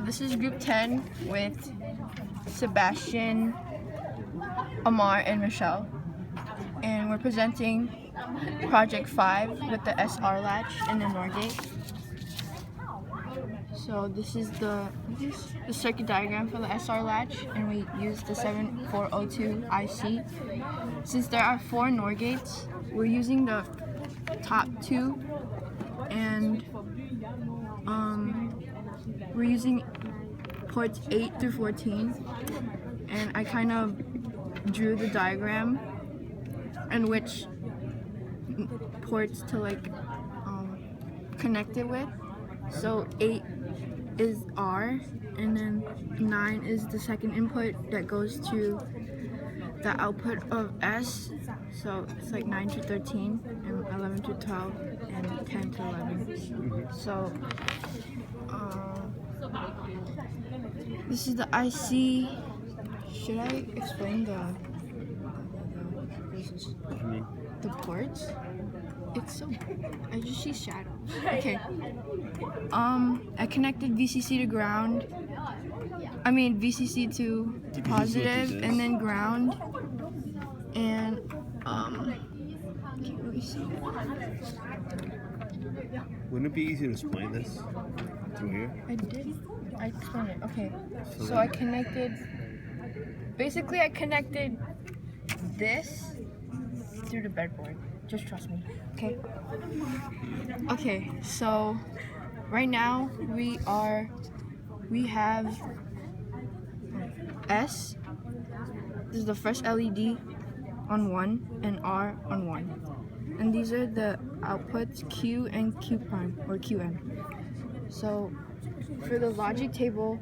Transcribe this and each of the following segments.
This is group 10 with Sebastian, Ammar, and Michelle. And we're presenting project 5 with the S-R Latch and the NOR gate. So this is the circuit diagram for the S-R Latch, and we use the 7402 IC. Since there are 4 NOR gates, we're using the top 2, and we're using ports 8 through 14, and I kind of drew the diagram and which ports to connect it with. So 8 is R, and then 9 is the second input that goes to the output of S. So it's like 9 to 13, and 11 to 12, and 10 to 11. So this is the IC. Should I explain the ports? It's so, I just see shadows. Okay. I connected VCC to ground. I mean VCC to positive, and then ground. And can't really see. Wouldn't it be easy to explain this through here? I did. I explained it. Okay. So I connected. Basically, I connected this through the breadboard. Just trust me. Okay. Okay. So right now we have S. This is the first LED on 1 and R on 1. And these are the outputs Q and Q prime, or QN. So for the logic table,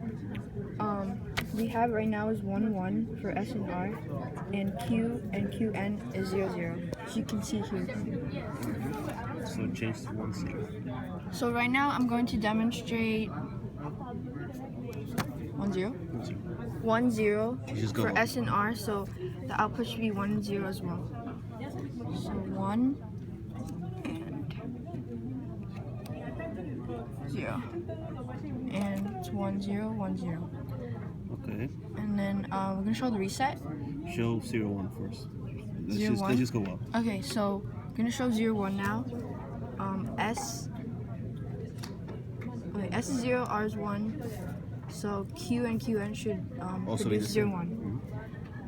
we have right now is 1 1 for S and R, and Q and QN is 0 0. As you can see here. So change to 1 0. So right now I'm going to demonstrate 1 0. 1 0 for S and R, so the output should be 1 0 as well. So 1 and 0, and it's 1 0 1 0. Okay. And then we're gonna show the reset. Show 0 1 first. Let's just go up. Okay, so I'm gonna show 0 1 now. S is 0, R is 1. So Q and QN should produce 0 1.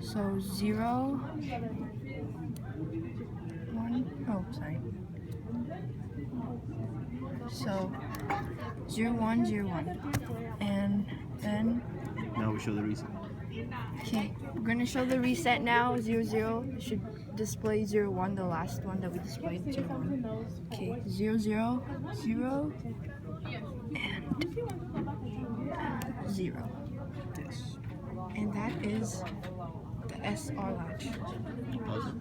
So 0 1. Oh, sorry. So 0 1 0 1, and then now we show the reset. okay, we're gonna show the reset now. 0 0. It should display 0 1, the last one that we displayed. 0 1. Okay, 0 0 0 and 0. Yes. And that is the S-R Latch. Pause it.